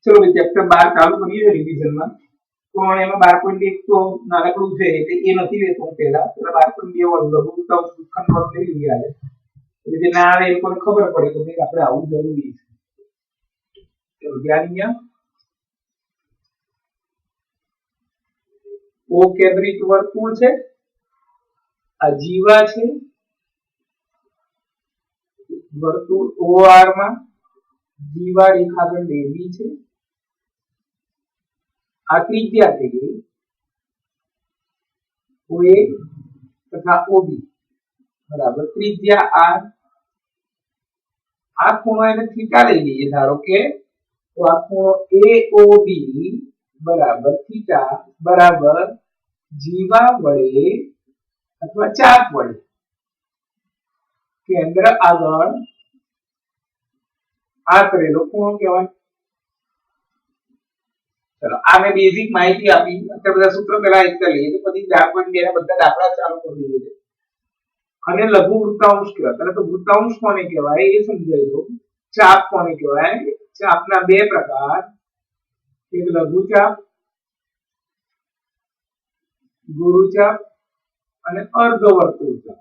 चलो भाई चैप्टर 12 चालू करिए रिवीजन में પણ એમાં 12.1 તો નાનકડું છે એટલે એ નથી લેતો હું પહેલા 12.2 વાળું લઘુત્તમ ખંડોળ લઈ લઈએ આજે એટલે જે ના આવે એ લોકોને ખબર પડે કે ભાઈ આપણે આવું જરૂરી છે ચલો ધ્યાન અહીંયા ઓ કેન્દ્રિત વર્તુળ છે આ જીવા છે વર્તુળ OR માં જીવા રેખાખંડ AB છે આ ત્રિજ્યા થઈ ગઈ OA તથા OB બરાબર ત્રિજ્યા R આ ખૂણો એને થીટા લઈ લઈએ ધારો કે તો આ ખૂણો AOB બરાબર થીટા બરાબર જીવા વડે અથવા ચાપ વડે કેન્દ્ર આગળ આ કરેલો ખૂણો કહેવાય चलो आ मैं बेसिक माहिती आपी અત્યારે બધા સૂત્ર પહેલા એક કરી લઈએ તો પછી 4.2 ના બધા દાખલા ચાલુ કરી દઈએ અને લઘુ વૃત્તાંશ કહેવાય ત્યારે તો વૃત્તાંશ કોને કહેવાય એ સમજાઈ દો ચાપ કોને કહેવાય ચાપના બે પ્રકાર એક લઘુચાપ ગુરુચાપ અને અર્ધવર્તુળ ચાપ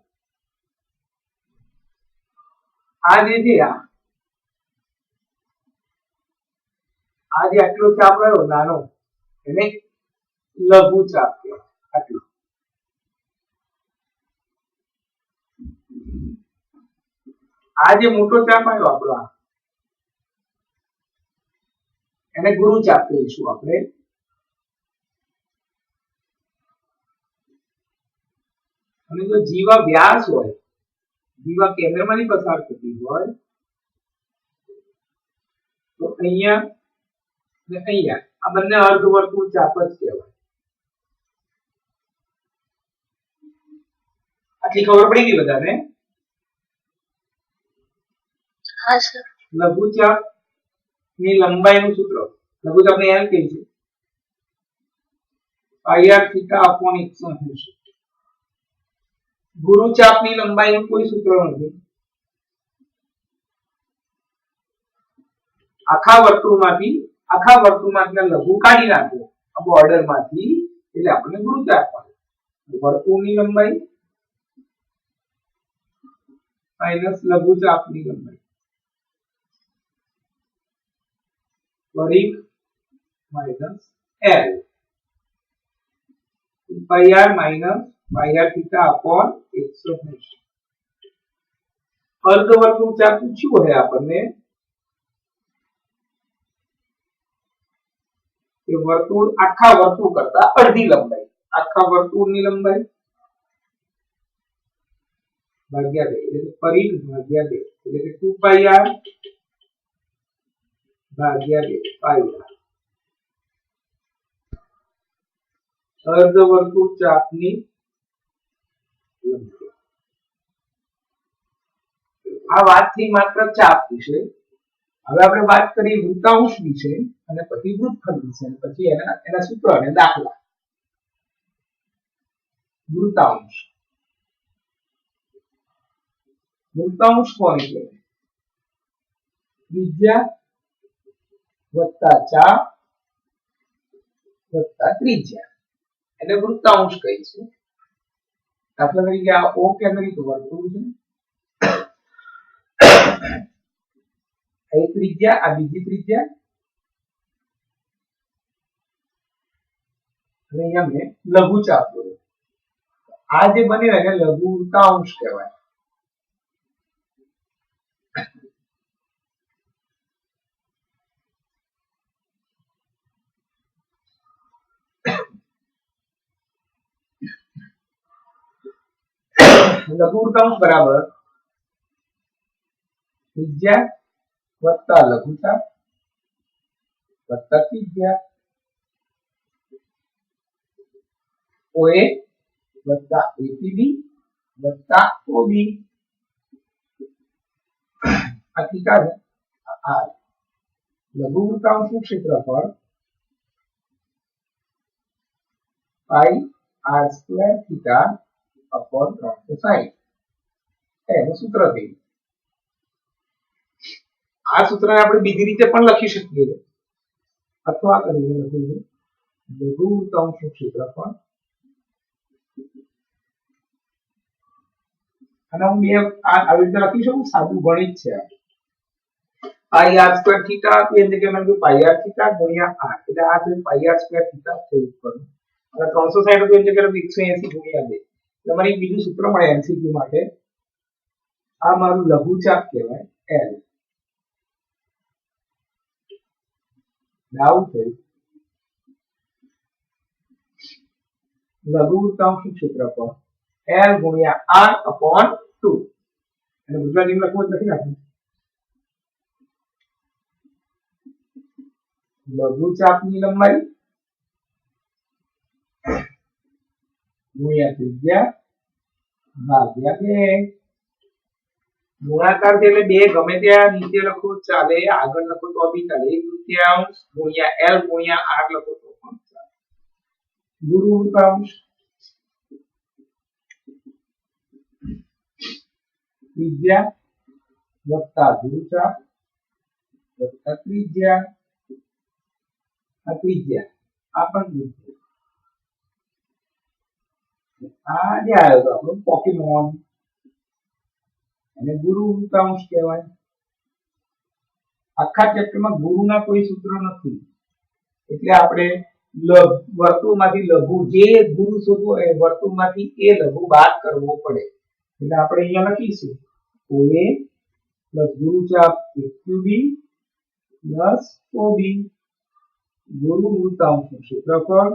આ જે છે आज आटलो चाप रह्यो नानो एने लघु चाप कहेवाय आटलो आ जे मोटो चाप आव्यो आपणो एने गुरु चाप कहीशुं आपणे अने जो जीवा व्यास होय जीवा केंद्रमांथी पसार थती होय तो अहींया અહીંયા આ બંને અર્ધવર્તુળ ચાપ જ કહેવાય આટલી ખબર પડી ગઈ બધાને હા સર લઘુચાપ ની લંબાઈનું સૂત્ર લઘુચાપને એમ કહીશું πr θ upon 180 ગુરુચાપની લંબાઈનું કોઈ સૂત્ર નથી આખા વર્તુળમાંથી લઘુ કાઢી નાખો આ બોર્ડરમાંથી એટલે આપણને ગુરુચાપ મળે વર્તુળની લંબાઈ માઈનસ લઘુચાપની લંબાઈ પરિઘ minus L πr minus πr θ upon 180 અર્ધવર્તુળ ચાપ પૂછ્યું હોય આપણને કે વર્તુળ આખા વર્તુળ કરતા અડધી લંબાઈ આખા વર્તુળની લંબાઈ ભાગ્યા 2 એટલે પરિઘ ભાગ્યા 2 એટલે કે 2πr ભાગ્યા 2 πr અર્ધવર્તુળ ચાપની લંબાઈ આ વાત થઈ માત્ર ચાપ વિશે હવે આપણે વાત કરીએ વૃત્તાંશ વિશે અને પછી વૃત્તખંડ વિશે અને પછી એના સૂત્ર અને દાખલા વૃત્તાંશ કોને કહેવાય ત્રિજ્યા વત્તા ચાપ વત્તા ત્રિજ્યા એટલે વૃત્તાંશ કહીશું દાખલા તરીકે આ O કેન્દ્રિત વર્તુળ છે एक त्रिज्या आ बीजी त्रिज्या અને અહીંયા મેં લઘુ ચાપ દોર્યો આ જે બન્યો એને લઘુ વૃત્તાંશ કહેવાય લઘુ વૃત્તાંશ બરાબર ત્રિજ્યા वत्ता लघुचाप वत्ता त्रिज्या OA वत्ता APB वत्ता OB आ थीटा है R लघु वृत्तांशનું ક્ષેત્રફળ પાઈ r² θ upon 360 એનું સૂત્ર થયું આ સૂત્રને આપણે બીજી રીતે પણ લખી શકીએ અથવા કરીને લખીશું લઘુ વૃત્તાંશનું ક્ષેત્રફળ અને હું બે આવી રીતે લખી શકું સાદું ગણિત છે પાઈ આર સ્ક્વેર થીટા એ જગ્યાએ મેં પાઈ આર થીટા ગુણ્યા આર એટલે આ છે પાઈ આર સ્ક્વેર થીટા થઈ ઉપર અને 360 હતું એ જગ્યાએ 180 ગુણ્યા 2 એટલે મને બીજું સૂત્ર મળે એમસીક્યુ માટે આ મારું લઘુચાપ કહેવાય એલ આવું થયું લઘુ વૃત્તાંશનું ક્ષેત્રફળ એલ ગુણ્યા આર અપોન 2 અને ગુજરાતીમાં લખવું નથી નાખ્યું લઘુચાપની લંબાઈ ગુણ્યા ત્રિજ્યા ભાગ્યા 2 ગુણાકાર છે એટલે 2 ગમે ત્યાં નીચે લખો ચાલે આગળ લખો તો બી ચાલે 1/3 ગુણ્યા એલ ગુણ્યા આર લખો તો પણ ચાલે ગુરુ વૃત્તાંશ ત્રિજ્યા વત્તા ગુરુચાપ વત્તા ત્રિજ્યા આ ત્રિજ્યા આ પણ ત્રિજ્યા આ જે આવ્યો તો આપણો પોકેમોન અને ગુરુ વૃત્તાંશ કહેવાય આખા ચેપ્ટરમાં ગુરુના કોઈ સૂત્ર નથી એટલે આપણે વર્તુળમાંથી લઘુ જે ગુરુ શોધવો એ વર્તુળમાંથી એ લઘુ બાદ કરવો પડે એટલે આપણે અહીંયા લખીશું OA પ્લસ ગુરુચાપ QB પ્લસ OB ગુરુ વૃત્તાંશનું ક્ષેત્રફળ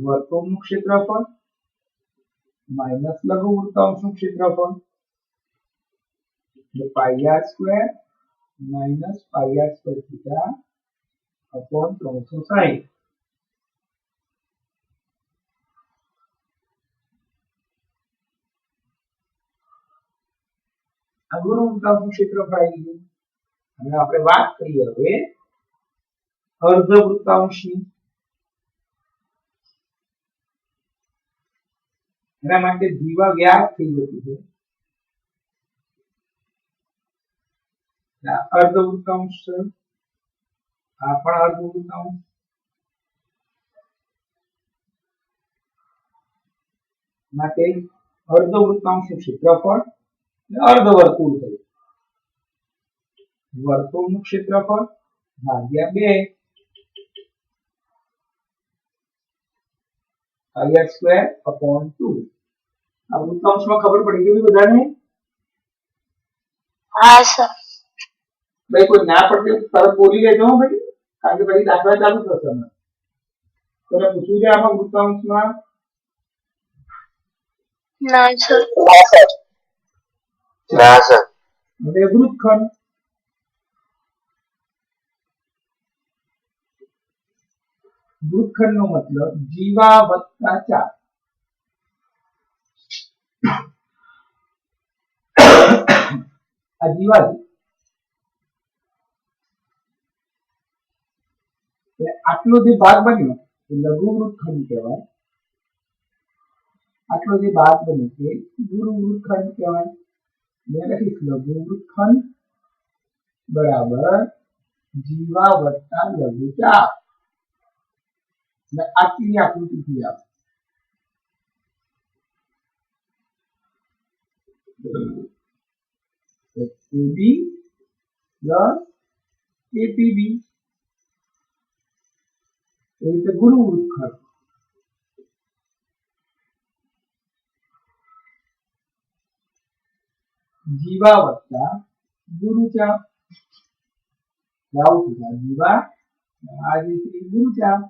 વર્તુળનું ક્ષેત્રફળ માઇનસ લઘુ વૃત્તાંશનું ક્ષેત્રફળ એટલે pi r square minus pi r square theta upon 360 આ ગુરુ વૃત્તાંશનું ક્ષેત્રફળ આવી ગયું અને આપણે વાત કરીએ હવે અર્ધ વૃત્તાંશની એના માટે જીવા વ્યાસ થઈ જતું છે અર્ધ વૃત્તાંશ છે આ પણ અર્ધ વૃત્તાંશ માટે અર્ધ વૃત્તાંશનું ક્ષેત્રફળ અર્ધ વર્તુળ થયું વર્તુળનું ક્ષેત્રફળ ભાગ્યા 2 પાઈ આર સ્ક્વેર અપોન 2 આ વૃત્તાંશમાં ખબર પડી ગઈ બધાને હા સર ભાઈ કોઈ ના પડતી તરત બોલી લેજો ભાઈ કારણ કે પછી દાખલા ચાલુ થશે તમને તને પૂછવું છે આમાં વૃત્તાંશમાં ના સર હવે વૃત્તખંડ વૃત્તખંડ નો મતલબ જીવા વત્તા 4 આ જીવા આટલો જે ભાગ બન્યો એ લઘુ વૃત્તખંડ કહેવાય આટલો જે ભાગ બન્યો તે ગુરુ વૃત્તખંડ કહેવાય મેં લખીશ લઘુ વૃત્તખંડ બરાબર જીવા વત્તા લઘુ 4 આટલી આકૃતિથી આવે AB પ્લસ APB એ રીતે ગુરુ વૃત્તખંડ જીવા વત્તા ગુરુચાપ આવું થશે જીવા આ રીતે ગુરુચાપ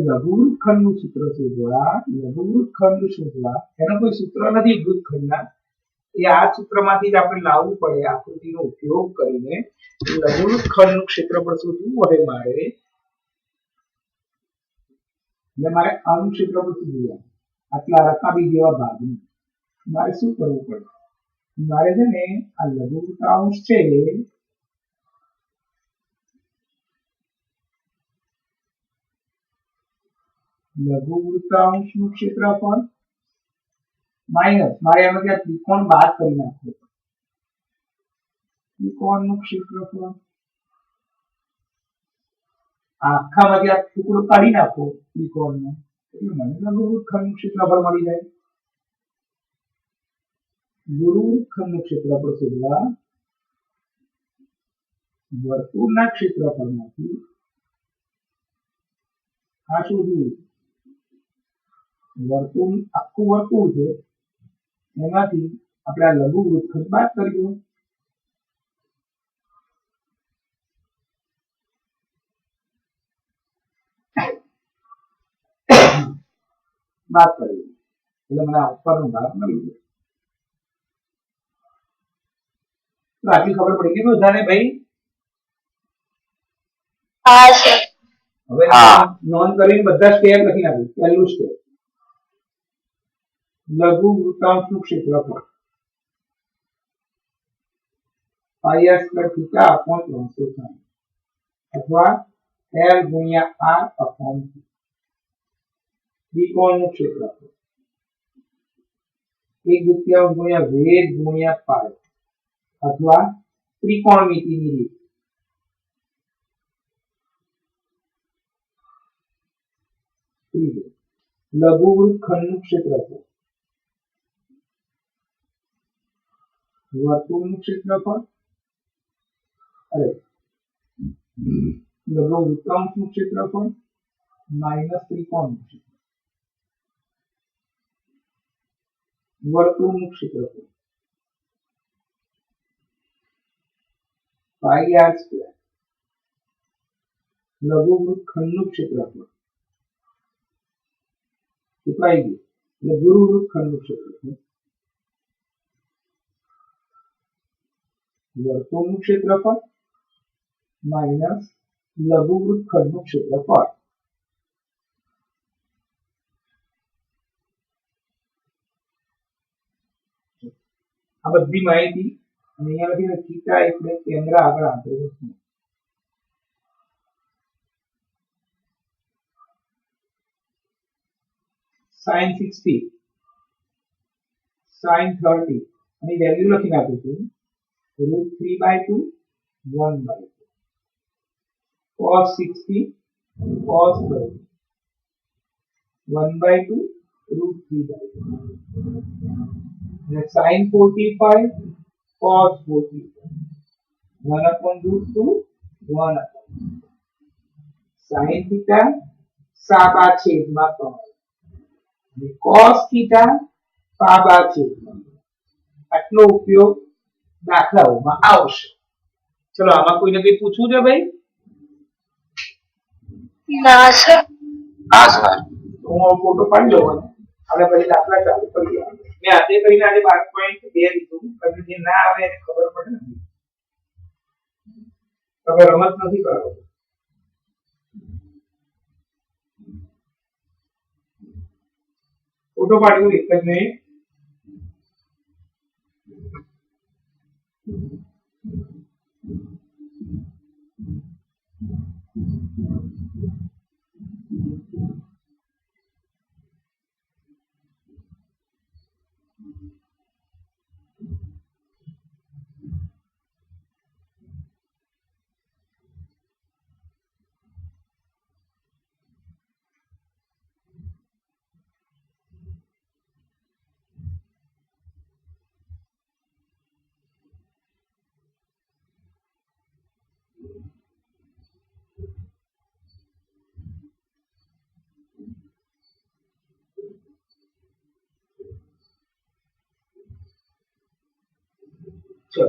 લઘુ વૃત્તખંડનું સૂત્ર શોધવા લઘુ વૃત્તખંડ શોધવા એનો કોઈ સૂત્ર નથી વૃત્તખંડના એ આ સૂત્રમાંથી જ આપણે લાવવું પડે આકૃતિનો ઉપયોગ કરીને લઘુ વૃત્તખંડનું ક્ષેત્રફળ શોધવું હોય મારે એટલે મારે આનું ક્ષેત્રફળ શોધવું આટલા રકાબી જેવા ભાગનું મારે શું કરવું પડે મારે છે ને આ લઘુ વૃત્તાંશ છે લઘુવૃત્તાંશનું ક્ષેત્રફળ માઇનસ મારે એમાંથી આ ત્રિકોણ બાદ કરી નાખવું. ત્રિકોણનું ક્ષેત્રફળ આખામાંથી આ ટુકડો કાઢી નાખો ત્રિકોણનો એટલે મને લઘુવૃત્તખંડનું ક્ષેત્રફળ મળી જાય. ગુરુવૃત્તખંડનું ક્ષેત્રફળ શોધવા વર્તુળના ક્ષેત્રફળમાંથી આ શોધવું. વર્તુળ આખું વર્તુળ છે એમાંથી આપણે આ લઘુવૃત્તખંડ બાદ કરીશું. બાદ કરીશું એટલે મને આ ઉપરનો ભાગ મળી ગયો. તો આટલી ખબર પડી ગઈ બધાને ભાઈ? हाँ सर હવે નોંધ કરીને બધા સ્ટેપ લખી નાખ્યું. પહેલું સ્ટેપ લઘુવૃત્તાંશનું ક્ષેત્રફળ પાઈ આર સ્ક્વેર થીટા અપોન 360 અથવા L ગુણ્યા R અપોન T. ત્રિકોણનું ક્ષેત્રફળ 1/2 ગુણ્યા વેધ ગુણ્યા પાઈ અથવા ત્રિકોણમિતિની રીત. ત્રીજું લઘુવૃત્તખંડનું ક્ષેત્રફળ વર્તુળનું ક્ષેત્રફળ અરે લઘુવૃત્તાંશનું ક્ષેત્રફળ માઇનસ ત્રિકોણનું ક્ષેત્રફળ. વર્તુળનું ક્ષેત્રફળ પાઈ આર સ્ક્વેર. લઘુવૃત્તખંડનું ક્ષેત્રફળ કેટલાઈ ગયું એટલે ગુરુવૃત્તખંડનું ક્ષેત્રફળ વર્તુળનું ક્ષેત્રફળ માઇનસ લઘુવૃત્તખંડનું ક્ષેત્રફળ. આ બધી માહિતી અહીંયા લખી થીટા એટલે કેન્દ્ર આગળ આંતરિક ખૂણો. sin 60 sin 30 અને વેલ્યુ લખી નાખું છું √3/2 1/2 cos 60 cos 30 1/2 √3/2 અને sin 45 cos 45 1/2 1/2 sin theta સાબા છેદમાં 3 cos theta પાબા છેદમાં. આટલો ઉપયોગ દાખલાઓમાં આવશે. ચલો આમાં કોઈને કંઈ પૂછવું છે ભાઈ? ना सर हाँ सर હું ફોટો પાડી લઉં અને પછી દાખલા ચાલુ કરીએ. મેં આજે કરીને આજે 12.2 લીધું અને જે ના આવે એને ખબર પડે ને તમે રમત નથી કરો. ફોટો પાડ્યું એક જ મિનિટ. ચલો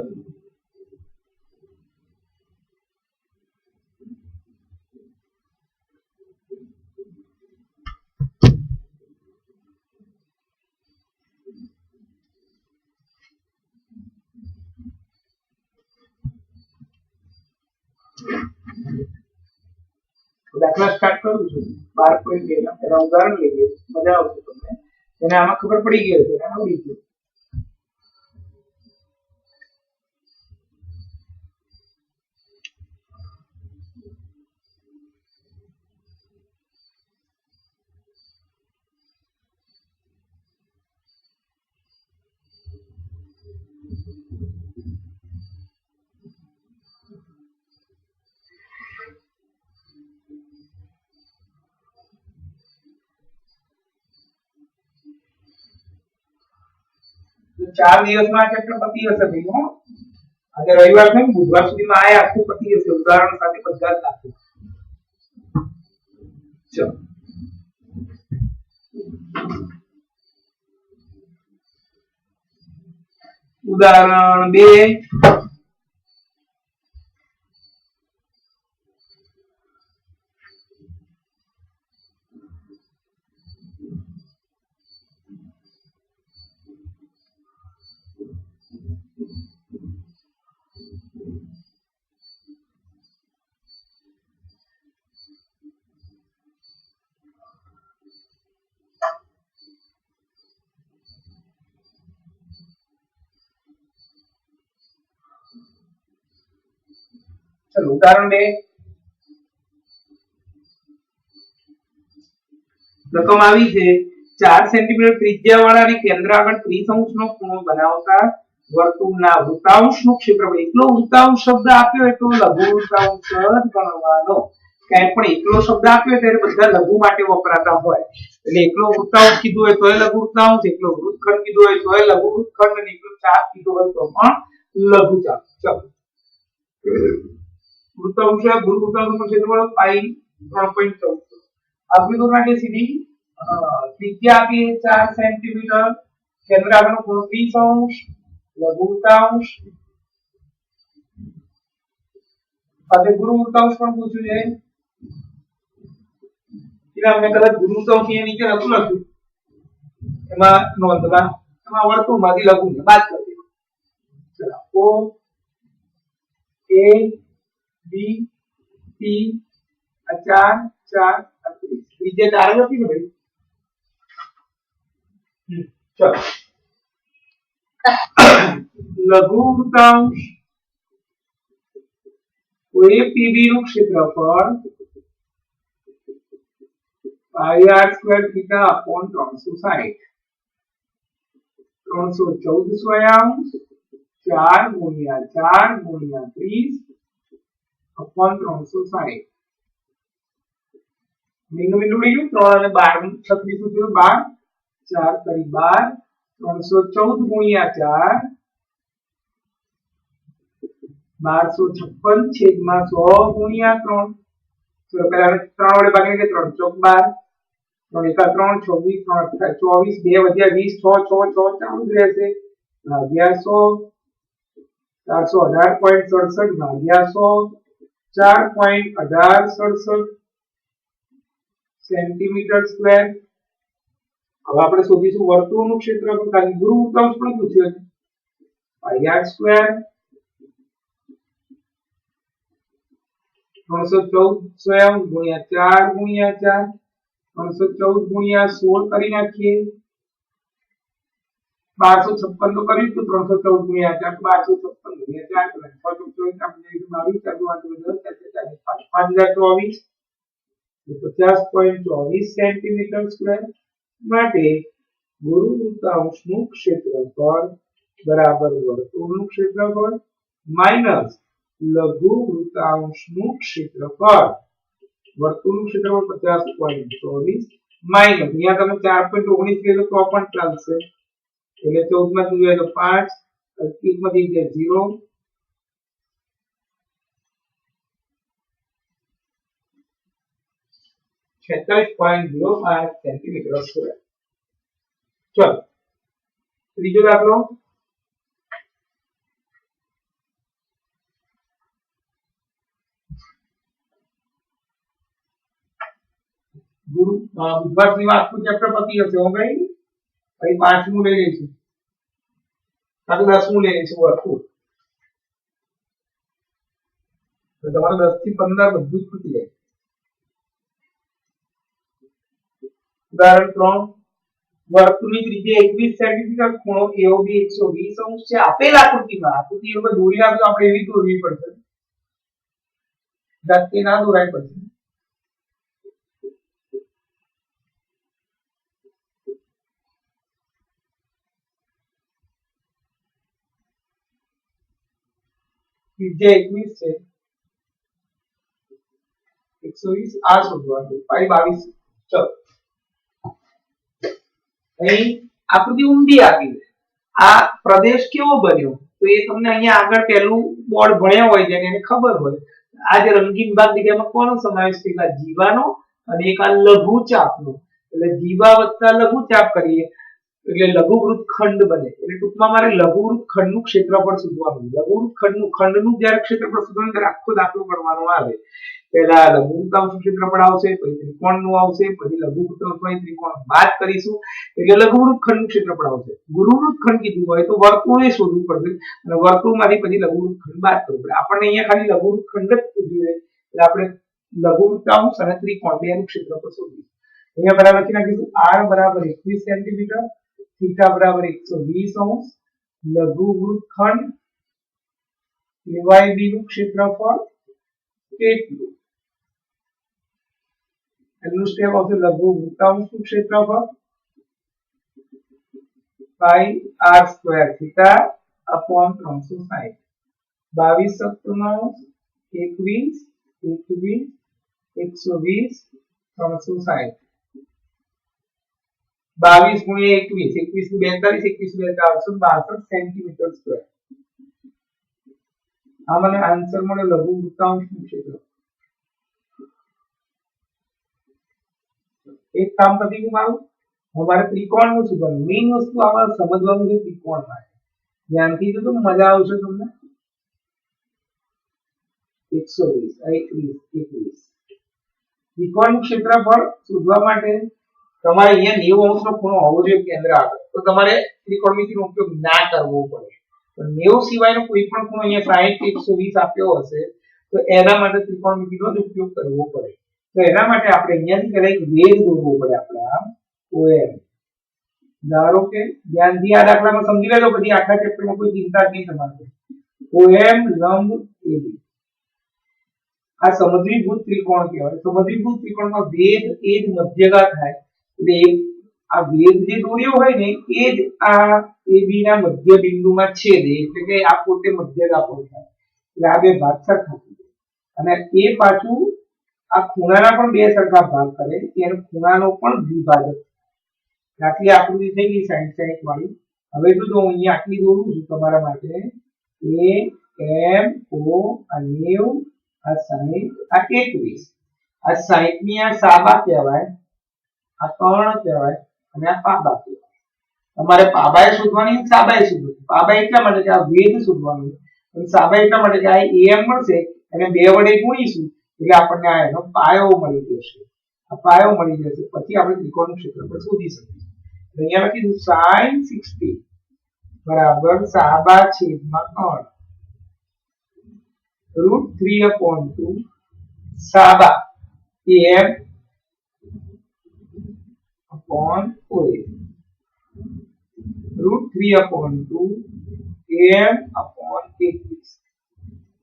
દાખલા સ્ટાર્ટ કરું છું 12.2 ના પહેલા ઉદાહરણ લઈએ મજા આવશે તમને. એને આમાં ખબર પડી ગઈ હશે એને આવડી ગયું. 4 દિવસમાં આ ચેપ્ટર પતી હશે ભાઈ હો આજે રવિવાર છે બુધવાર સુધીમાં આ આખું પતી હશે ઉદાહરણ સાથે બધા જ દાખલા ચલો ઉદાહરણ 2 चलो उदाहरण 2 રકમ આવી છે 4 સેન્ટીમીટર ત્રિજ્યાવાળા અને કેન્દ્ર આગળ 30 અંશનો ખૂણો બનાવતા વર્તુળના વૃત્તાંશનું ક્ષેત્રફળ એકલો વૃત્તાંશ શબ્દ આપ્યો એટલે લઘુ વૃત્તાંશ જ ગણવાનો ક્યાંય પણ એકલો શબ્દ આપ્યો ત્યારે બધા લઘુ માટે વપરાતા હોય એટલે એકલો વૃત્તાંશ કીધું હોય તોય લઘુ વૃત્તાંશ એકલો વૃત્તખંડ કીધું હોય તોય લઘુ વૃત્તખંડ અને એકલો ચાપ કીધું હોય તો પણ લઘુ ચાપ ચલો वृत्तांश गुरु वृत्तांश का क्षेत्रफल पाई 3.14 आकृति दो नाटे सीधी त्रिज्या आपी है 4 सेंटीमीटर केंद्र આગળનો ખૂણો 30 અંશ લઘુ વૃત્તાંશ સાથે ગુરુ વૃત્તાંશ પણ પૂછ્યું છે એટલે આપણે કદાચ ગુરુ વૃત્તાંશ અહીંયા નીચે લખ્યું એમાં નોંધમાં એમાં વર્તુળમાંથી લઘુ ને બાદ કરી દો ચલો O A B T 4 4 ત્રિજ્યા 4 હતી ને ભાઈ ચલો લઘુ વૃત્તાંશ OAPB નું ક્ષેત્રફળ પાઈ r સ્ક્વેર થીટા અપોન 360 314 સ્વયાંશ 4 ગુણ્યા 4 ગુણ્યા 30 अपॉन 360 मीनू मीनू डी 3 અને 12 36 સુધી 12 4 કરી 12 314 ગુણ્યા 4 1256 છેદમાં 100 ગુણ્યા 3 તો પહેલા 3 વડે ભાગીને કે 3 ચોક 12 3 એકા 3 26 3 24 2 વધ્યા 20 6 6 6 ચાલુ જ રહેશે ભાગ્યા 100 418.67 ભાગ્યા 100 4.1867 સેન્ટીમીટર સ્ક્વેર હવે આપણે શોધીશું વર્તુળનું ક્ષેત્રફળ કારણ ગુરુ વૃત્તાંશ પણ પૂછ્યું છે પાઈ r સ્ક્વેર 314 સ્વયં ગુણ્યા 4 ગુણ્યા 4 314 ગુણ્યા 16 કરી નાખીએ 1256 તો કર્યું તો 314 ગુણ્યા 4 1256 ગુણ્યા 4 624 આપણે 22 5024 50.24 સેન્ટીમીટર સ્ક્વેર માટે ગુરુ વૃત્તાંશનું ક્ષેત્રફળ બરાબર વર્તુળનું ક્ષેત્રફળ માઈનસ લઘુ વૃત્તાંશનું ક્ષેત્રફળ વર્તુળનું ક્ષેત્રફળ 50.24 માઈનસ અહીંયા તમે 4.19 લેજો તો પણ ચાલશે એટલે 14 માંથી જોઈએ તો 5 1 માંથી જાય 0 46.05 સેન્ટીમીટર સ્ક્વેર ચલો ત્રીજો દાખલો ગુરુ બુધવારની વાત નું ચેપ્ટર પતી હશે હો ભાઈ ભાઈ પાંચમું લઈ લઈશું કાં તો 10મું લઈ લઈશું વર્તુળ તો તમારે 10 થી 15 બધું જ પતી જાય ઉદાહરણ 3 વર્તુળની ત્રિજ્યા 21 સેન્ટીમીટર ખૂણો AOB 120 અંશ છે આપેલ આકૃતિમાં આકૃતિ ઉપર દોરી નાખો આપણે એવી દોરવી પડશે જાતે ના દોરાય પછી ત્રિજ્યા 21 છે 120 આ શોધવાનું પાઈ 22 ચલો અહીં આકૃતિ ઊંધી આપી છે આ પ્રદેશ કેવો બન્યો તો એ તમને અહીંયા આગળ પહેલું બોર્ડ ભણ્યા હોય જેને એને ખબર હોય આ જે રંગીન ભાગ દીધામાં કોનો સમાવેશ થયો આ જીવાનો અને એક આ લઘુચાપનો એટલે જીવા વત્તા લઘુચાપ કરીએ એટલે લઘુવૃત્ત ખંડ બને એટલે ટૂંકમાં મારે લઘુવૃત્ત ખંડનું ક્ષેત્રફળ શોધવાનું લઘુવૃત્ત ખંડનું જ્યારે ક્ષેત્રફળ શોધવાનું ત્યારે આખો દાખલો કરવાનો આવે પહેલા લઘુવૃત્તાંશનું ક્ષેત્રફળ આવશે પછી ત્રિકોણનું આવશે પછી લઘુવૃત્તાંશમાંથી ત્રિકોણ બાદ કરીશું એટલે લઘુવૃત્ત ખંડનું ક્ષેત્રફળ આવશે ગુરુવૃત્ત ખંડ કીધું હોય તો વર્તુળે શોધવું પડશે અને વર્તુળમાંથી પછી લઘુવૃત્ત ખંડ બાદ કરવું પડે આપણને અહીંયા ખાલી લઘુવૃત્ત ખંડ જ પૂછ્યું એટલે આપણે લઘુવૃત્તાંશ અને ત્રિકોણ બેનું ક્ષેત્રફળ શોધીશું અહીંયા બરાબર લખી નાખીશું r બરાબર 21 સેન્ટીમીટર થીટા બરાબર 120 અંશ લઘુવૃત્ત ખંડ AYB નું ક્ષેત્રફળ કેટલું એનું સ્ટેપ આવશે લઘુવૃત્તાંશનું ક્ષેત્રફળ પાઈ r સ્ક્વેર થીટા અપોન 360 22 સપ્તમાંશ 21 120 360 22 ગુણ્યા 21 42 સેન્ટીમીટર સ્ક્વેર આ મને આન્સર મળે લઘુવૃત્તાંશનું ક્ષેત્રફળ એક કામ પતી ગયું મારું हमारे त्रिकोणનું શોધવાનું મેઈન વસ્તુ આમાં સમજવાનું છે ત્રિકોણ માટે ધ્યાનથી જો તો મજા આવશે તમને 120 ત્રિકોણનું ક્ષેત્રફળ શોધવા માટે તમારે અહીંયા 90 અંશનો ખૂણો હોવો જોઈએ કેન્દ્ર આગળ તો તમારે ત્રિકોણમિતિનો ઉપયોગ ના કરવો પડે તો 90 સિવાયનો કોઈ પણ ખૂણો અહીંયા 60 120 આપ્યો હશે તો એના માટે ત્રિકોણમિતિનો જ ઉપયોગ કરવો પડે તો એના માટે આપણે અહીંયાથી પહેલા એક વેધ દોરવો પડે આપણે આ OM ધારો કે ધ્યાનથી આ દાખલામાં સમજી લેજો પછી આખા ચેપ્ટરમાં કોઈ ચિંતા જ નહીં તમારે OM લંબ AB આ સમદ્વિભુજ ત્રિકોણ કહેવાય સમદ્વિભુજ ત્રિકોણમાં વેધ એ જ મધ્યગા થાય એટલે આ વેધ જે દોર્યો હોય ને એ જ આ AB ના મધ્ય બિંદુમાં છેદે એટલે કે આ પોતે મધ્યગા પર થાય એટલે આ બે ભાગ સરખા થઈ જાય અને એ પાછું આ ખૂણાના પણ બે સરખા ભાગ કરે એનો ખૂણાનો પણ દ્વિભાજક આટલી આકૃતિ થઈ ગઈ 60 વાળી હવે જો અહીંયા આટલી દોરું છું તમારા માટે A M O આ 90 આ 60 આ 21 આ 60 ની આ સાબા કહેવાય આ કર્ણ કહેવાય અને આ પાબા કહેવાય તમારે પાબાએ શોધવાની સાબાએ શોધવાની પાબા એટલા માટે કે આ વેધ શોધવાનું અને સાબા એટલા માટે કે આ AM મળશે અને બે વડે ગુણીશું એટલે આપણને આ એનો પાયો મળી જશે આ પાયો મળી જશે પછી આપણે ત્રિકોણનું ક્ષેત્રફળ શોધી શકીશું અહીંયા લખીશું sin 60 બરાબર સાબા છેદમાં કર્ણ √3/2 સાબા am upon OA √3/2 am upon 21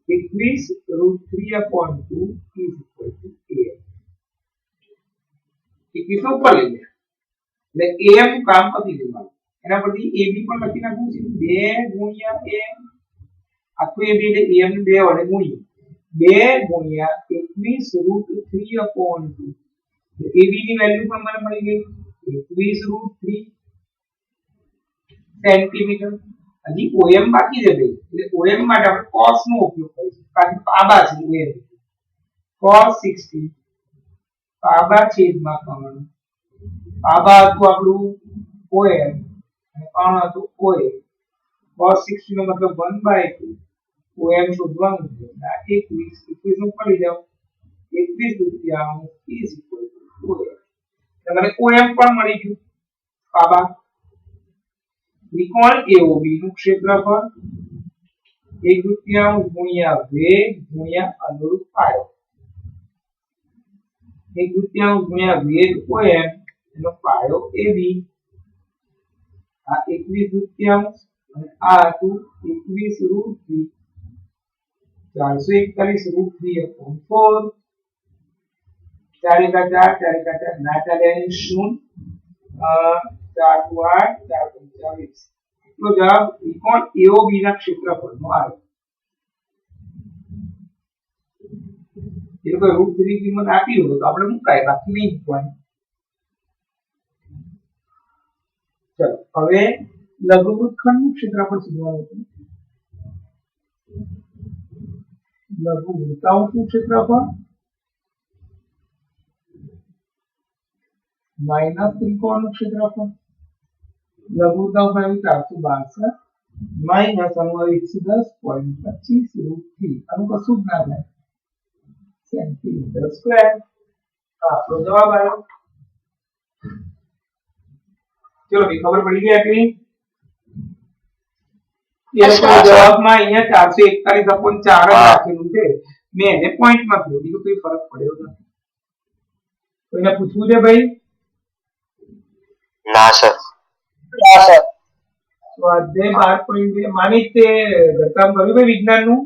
√3/2 is equal to am 21 ઉપર લઈ લે એટલે am કામ પતી ગયું એના પરથી ab પણ લખી નાખવું છે 2 ગુણ્યા am આખું ab એટલે am ને 2 વડે ગુણીએ 2 ગુણ્યા 21 √3/2 ab ની વેલ્યુ પણ મને મળી ગઈ 21 √3 સેન્ટીમીટર હજી OM બાકી છે ભાઈ એટલે OM માટે આપણે cos નો ઉપયોગ કરીશું કારણ કે પાબા છે OM cos 60 પાબા છેદમાં કર્ણ પાબા હતું આપણું OM અને કર્ણ હતું OA cos 60 નો મતલબ 1/2 OM શોધવાનું છે આ 21 નું પડી જાવ 21 is equal to OM તમને OM પણ મળી ગયું પાબા ત્રિકોણ AOB નું ક્ષેત્રફળ 1/3 ગુણ્યા વેગ ગુણ્યા અનુરૂપ પાયો 1/3 ગુણ્યા વેગ OM એનો પાયો AB આ 21/3 અને આ હતું 21 √3 441 √3/4 4 એકા 4 4 એકા 4 ના ચાલે અહીં શૂન્ય 4 દુ 8 4 પંચા 20 એટલો જવાબ ત્રિકોણ AOB ના ક્ષેત્રફળનો આવે એ લોકો √3 કિંમત આપી હોય તો આપણે મુકાય બાકી નહીં મૂકવાની ચલો હવે લઘુવૃત્તખંડનું ક્ષેત્રફળ શોધવાનું હતું. લઘુવૃત્તાંશનું ક્ષેત્રફળ માઇનસ ત્રિકોણનું ક્ષેત્રફળ. લઘુવૃત્તાંશ આવ્યું 462 માઇનસ આનું આવ્યું 110.25 √3. આનું કશું જ ના થાય, સેન્ટીમીટર સ્ક્વેર. આપણો જવાબ આવ્યો. ચલો ભાઈ, ખબર પડી ગઈ આટલી? એ લોકોના જવાબમાં અહીંયા 441/4 જ રાખેલું છે. મેં એને પોઈન્ટમાં કર્યું, બીજું કોઈ ફરક પડ્યો નથી. કોઈને પૂછવું છે ભાઈ? ના સર. સ્વાધ્યાય 12.2 માની તે ઘટકામ કર્યું ભાઈ વિજ્ઞાનનું?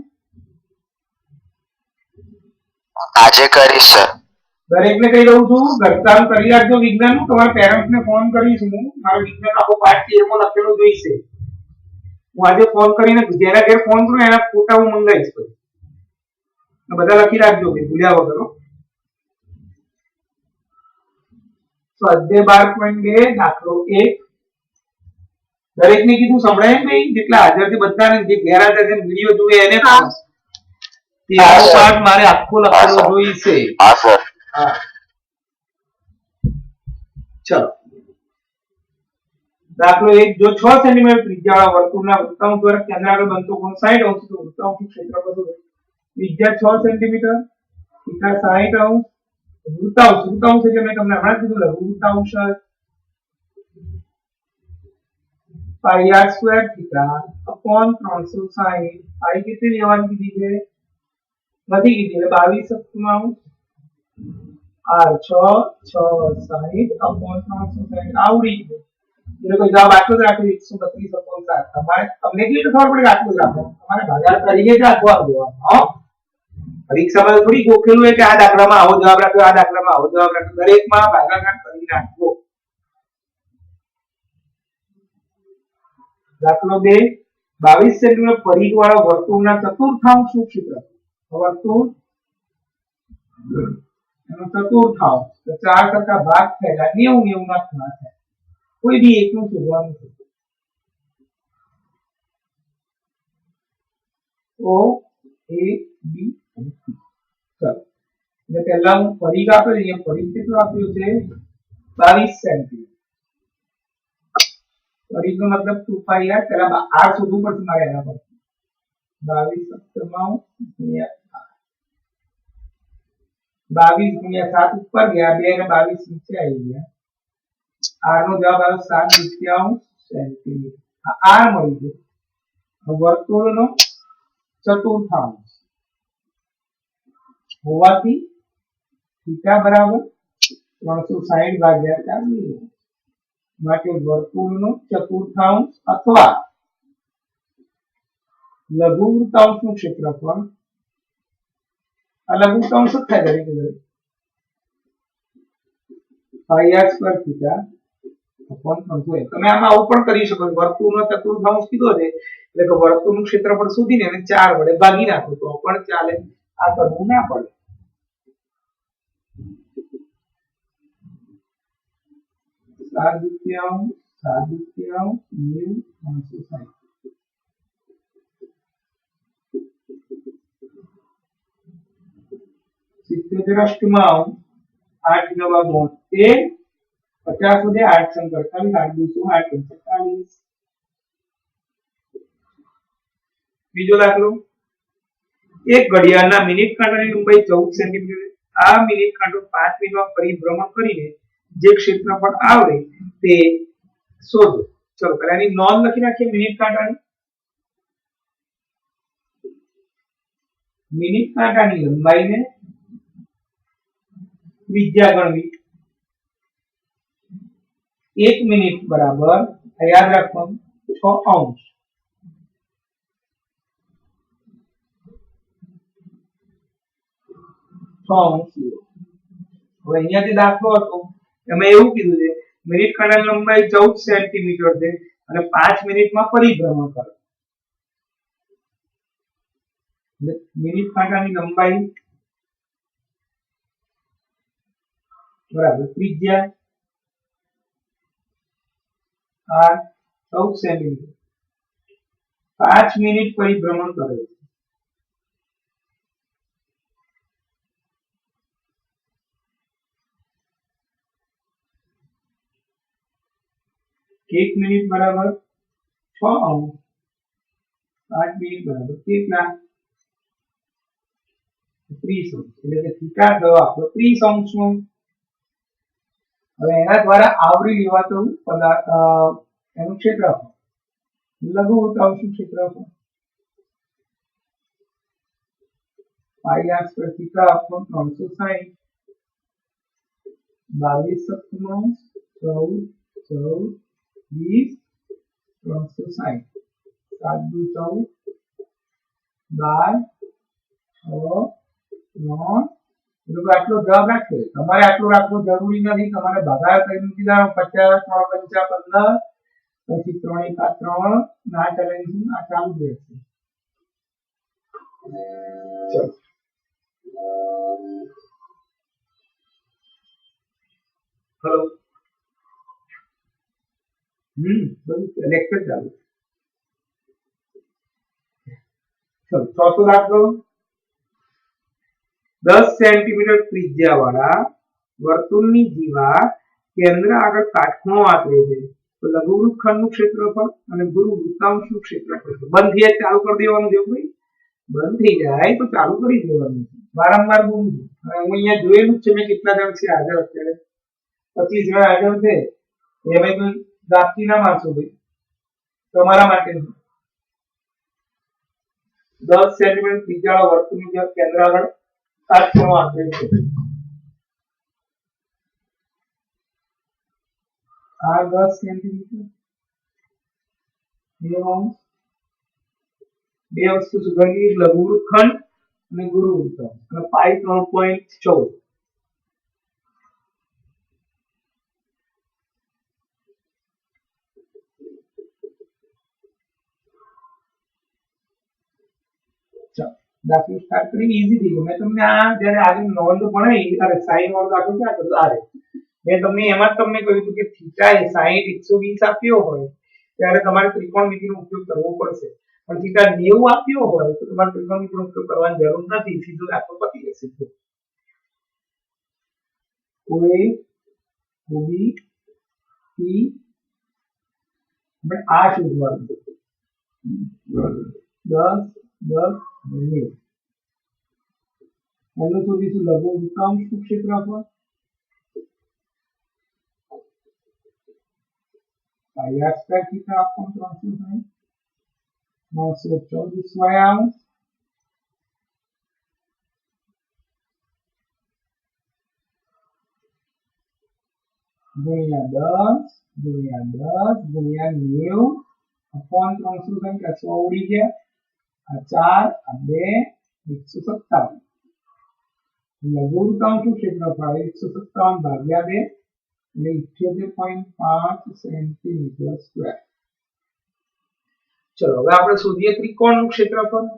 આજે કરીશ સર. દરેકને કહી દઉં છું, ઘટકામ કરી રાખજો વિજ્ઞાનનું. તમારા પેરેન્ટ્સને ફોન કરીશ હું. મારો વિજ્ઞાન આખો પાઠ 13 માં લખેલો જોઈશે. હું આજે ફોન કરીને જેના ઘેર ફોન કરું એના ફોટા હું મંગાવીશ. પછી બધા લખી રાખજો ભાઈ, ભૂલ્યા વગર. સ્વાધ્યાય 12.2 દાખલો 1. દરેકને કીધું સંભળાય ને ભાઈ? જેટલા હાજર છે બધાને, જે ગેરહાજર છે વિડિયો જોવે એને પણ તેનો પાઠ મારે આખો લખેલો જોઈશે. હા સર. હા, ચલો. દાખલો 1. જો 6 સેન્ટીમીટર ત્રિજ્યાવાળા વર્તુળના વૃત્તાંશ દ્વારા કેન્દ્ર આગળ બનતો કોણ 60 અંશ તો વૃત્તાંશનું ક્ષેત્રફળ શોધો. ત્રિજ્યા 6 સેન્ટીમીટર, θ 60 અંશ. વૃત્તાંશ એટલે મેં તમને હમણાં કીધું લઘુવૃત્તાંશ પાઈ r સ્ક્વેર થીટા અપોન 360. પાઈ કેટલી લેવાની કીધી છે? નથી કીધી, એટલે 22 સપ્તમાંશ r 6 અપોન 360 આવડી ગયું. એટલે કોઈ જવાબ આટલો જ રાખો, 132/7. તમારે તમને કેવી રીતે ખબર પડે કે આટલું જ રાખો? તમારે ભાગાકાર કરીને જ રાખવા દેવાનો. હો, પરીક્ષામાં થોડી ગોખેલું હોય કે આ દાખલામાં આવો જવાબ રાખ્યો, આ દાખલામાં આવો જવાબ રાખ્યો. દરેકમાં ભાગાકાર કરી નાખવો. દાખલો 2. 22 સેન્ટીમીટર પરિઘવાળા વર્તુળના ચતુર્થાંશનું ક્ષેત્રફળ. વર્તુળ એનો ચતુર્થાંશ તો 4 ટકા ભાગ થાય, 90 ના ખૂણા થાય. કોઈ બી એકનું શોધવાનું છે. O A B અને C. ચલો, એટલે પહેલા હું પરિઘ આપેલ, અહીંયા પરિઘ કેટલો આપ્યો છે? 22 સેન્ટીમીટર. પરિઘનો મતલબ 2πr. પહેલા r શોધવું પડશે મારે એના પર. 22 સપ્તમાંશ ગુણ્યા 22 ગુણ્યા 7 ઉપર ગયા, 2 અને 22 નીચે આવી ગયા. r નો જવાબ આવ્યો 7/2 સેન્ટીમીટર. આ r મળી ગયો. વર્તુળનો ચતુર્થાંશ હોવાથી θ બરાબર 360/4 માટે વર્તુળનો ચતુર્થાંશ અથવા લઘુવૃત્તાંશનું ક્ષેત્રફળ. આ લઘુવૃત્તાંશ જ થાય દરેકે દરેક. પાઈ r સ્ક્વેર થીટા અપોન 360. તમે આમાં આવું પણ કરી શકો. વર્તુળનો ચતુર્થાંશ કીધો છે એટલે કે વર્તુળનું ક્ષેત્રફળ શોધીને એને 4 વડે ભાગી નાખો તો પણ ચાલે. આ કરવું ના પડે. સાદુત્યાંશ 90 360. 70 અષ્ટમાંશ 8 નવા 72. 50 વધે 8 સંગ 48, 8 2 8 45. બીજો દાખલો. એક ઘડિયાળના મિનિટ કાંટાની લંબાઈ 14 સેન્ટીમીટર. આ મિનિટ કાંટો 5 મિનિટમાં પરિભ્રમણ કરીને જે ક્ષેત્રફળ આવરે તે શોધો. ચલો, પહેલા એની નોંધ લખી નાખીએ. મિનિટ કાંટાની લંબાઈને ત્રિજ્યા ગણવી. 1 મિનિટ બરાબર યાદ રાખવાનું 6 અંશ. હવે અહીંયા જે દાખલો હતો એમાં એવું કીધું છે મિનિટ કાંટાની લંબાઈ 14 સેન્ટીમીટર છે અને 5 મિનિટમાં પરિભ્રમણ કરે. મિનિટ કાંટાની લંબાઈ બરાબર ત્રિજ્યા r 14 સેન્ટીમીટર 5 મિનિટ પરિભ્રમણ કરે છે 1 મિનિટ બરાબર 6 અંશ 5 મિનિટ બરાબર કેટલા 30 અંશ એટલે કે થીટા થયો આપણો 30 અંશનો હવે એના દ્વારા આવરી લેવાતું એનું ક્ષેત્રફળ લઘુવૃત્તાંશનું ક્ષેત્રફળ પાઈ આર સ્ક્વેર થીટા આપણો 360 22 સપ્તમાંશ 14 20 360 7 દુ 14 12 6 3 આટલો જવાબ રાખે તમારે આટલો રાખવો જરૂરી નથી તમારે ભાગાકાર કરી મૂકી દેવાનો 50 3 5 15 પછી 3 1 3 ના ચેલેન્જ આ ચાલુ જ રહેશે ચલો હેલો બધું લેક્ચર ચાલુ ચલો ચોથો દાખલો 10 સેન્ટીમીટર ત્રિજ્યાવાળા વર્તુળની દીવાલ કેન્દ્ર આગળ કાટખૂણો આંતરે છે તો લઘુવૃત્તખંડનું ક્ષેત્રફળ અને ગુરુવૃત્તાંશનું ક્ષેત્રફળ બંધ થઈ જાય ચાલુ કરી દેવાનું છે ભાઈ બંધ થઈ જાય તો ચાલુ કરી દેવાનું વારંવાર બોલું છું અને હું અહીંયા જોયેલું જ છે મેં કેટલા જણ છે હાજર અત્યારે 25 જણ હાજર છે એ ભાઈ કોઈ દાખી ના મારશો ભાઈ તમારા માટે 10 સેન્ટીમીટર ત્રિજ્યાવાળા વર્તુળની કેન્દ્ર આગળ કાટખૂણો આંતરે છે આ 10 સેન્ટીમીટર બે વસ્તુ સુધારી લઘુવૃત્તખંડ અને ગુરુવૃત્તાંશ અને પાઈ 3.14 દાખલો સ્ટાર્ટ કરી ઈઝી થઈ ગયો મેં તમને આ જ્યારે આગળ નોંધ ભણાવી અરે સાઈન વાળો દાખલો ક્યાં કરતો આ રે મેં તમને એમાં જ તમને કહ્યું હતું કે થીટા એ 60 120 આપ્યો હોય ત્યારે તમારે ત્રિકોણમિતિનો ઉપયોગ કરવો પડશે પણ થીટા 90 આપ્યો હોય તો તમારે ત્રિકોણમિતિનો ઉપયોગ કરવાની જરૂર નથી સીધો દાખલો પતી જશે OA OB C આપણે આ શોધવાનું 10 10 90 પહેલું શોધીશું લઘુવૃત્તાંશનું ક્ષેત્રફળ પાઈ આર સ્ક્વેર થીટા આપણને 360 914 સ્વયાંશ ગુણ્યા 10 ગુણ્યા 90 અપોન 360 આ 100 ઉડી ગયા આ 4 આ 2 157 લઘુવૃત્તાંશનું ક્ષેત્રફળ 157 ભાગ્યા 2 એટલે 78.5 સેન્ટીમીટર સ્ક્વેર ચલો હવે આપણે શોધીએ ત્રિકોણનું ક્ષેત્રફળ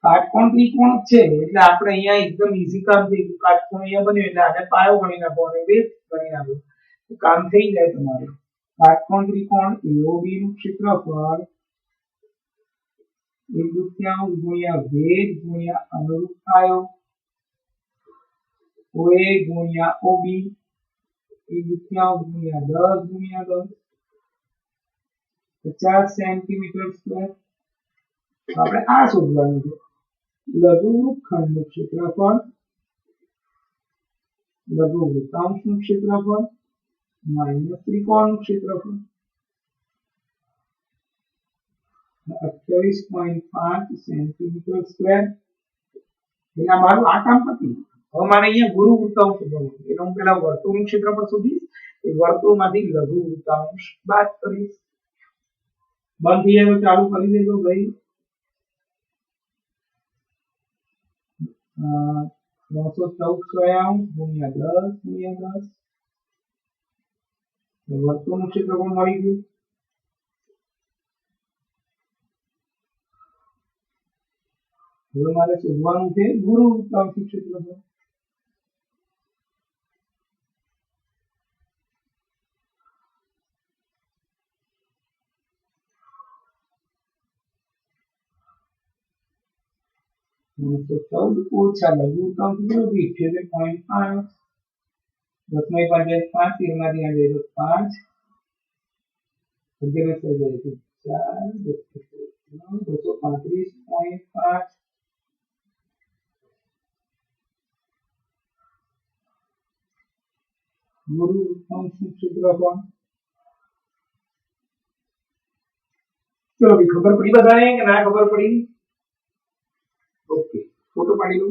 કાટકોણ ત્રિકોણ છે એટલે આપણે અહીંયા એકદમ ઈઝી કામ થઈ ગયું કાટકોણ અહીંયા બન્યો એટલે આને પાયો ગણી નાખો અને બેઝ ગણી નાખો તો કામ થઈ જાય તમારું કાટકોણ ત્રિકોણ AOB નું ક્ષેત્રફળ 1/2 ગુણ્યા વેધ ગુણ્યા અનુરૂપ પાયો OA ગુણ્યા OB 1/2 ગુણ્યા 10 ગુણ્યા 10 50 સેન્ટીમીટર સ્ક્વેર આપણે આ શોધવાનું છે લઘુવૃત્તખંડનું ક્ષેત્રફળ લઘુવૃત્તાંશનું ક્ષેત્રફળ માઈનસ ત્રિકોણનું ક્ષેત્રફળ 28.5 સેન્ટીમીટર સ્ક્વેર એટલે મારું આ કામ પતી હવે મારે અહીંયા ગુરુવૃત્તાંશ શોધવાનું છે એટલે હું પહેલા વર્તુળનું ક્ષેત્રફળ શોધીશ એ વર્તુળમાંથી લઘુવૃત્તાંશ બાદ કરીશ બંધ થઈ જાય તો ચાલુ કરી દેજો ભાઈ 914 સ્વયાંશ ગુણ્યા 10 ગુણ્યા 10 વર્તુળનું ક્ષેત્રફળ મળી ગયું હવે મારે શોધવાનું છે ગુરુવૃત્તાંશનું ક્ષેત્રફળ तो 14 ઓછા લઘુત્તમ કેટલું 78.5 દસમાં 5 તેરમાંથી આ જાય તો 5 અગિયારસ જાય તો 4 235.5 ગુરુત્તમ ક્ષેત્રફળ ચલો ભાઈ ખબર પડી બધાને કે ના ખબર પડી ઓકે ફોટો પાડી લો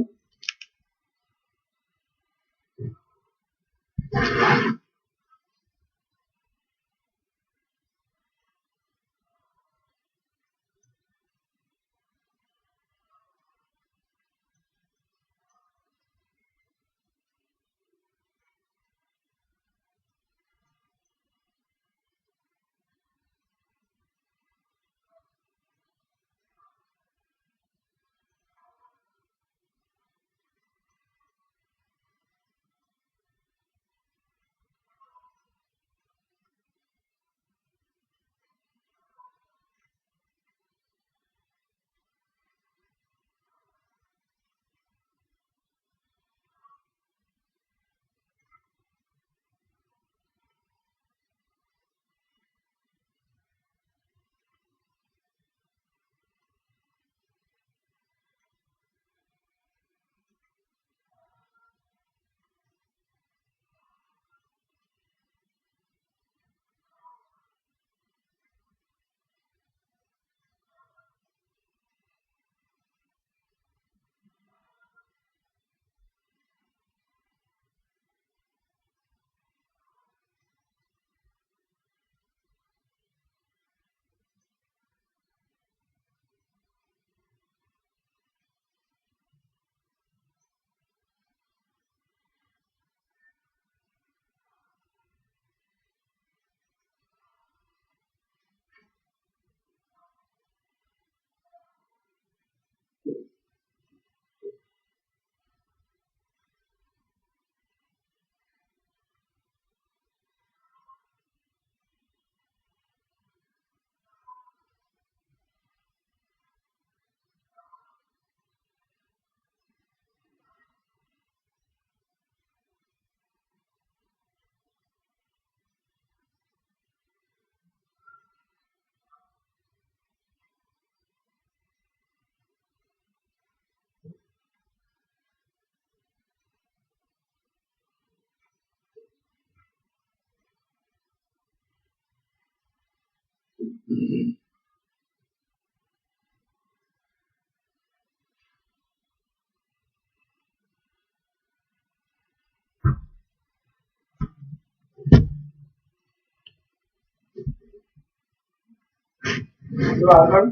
ચલો આગળ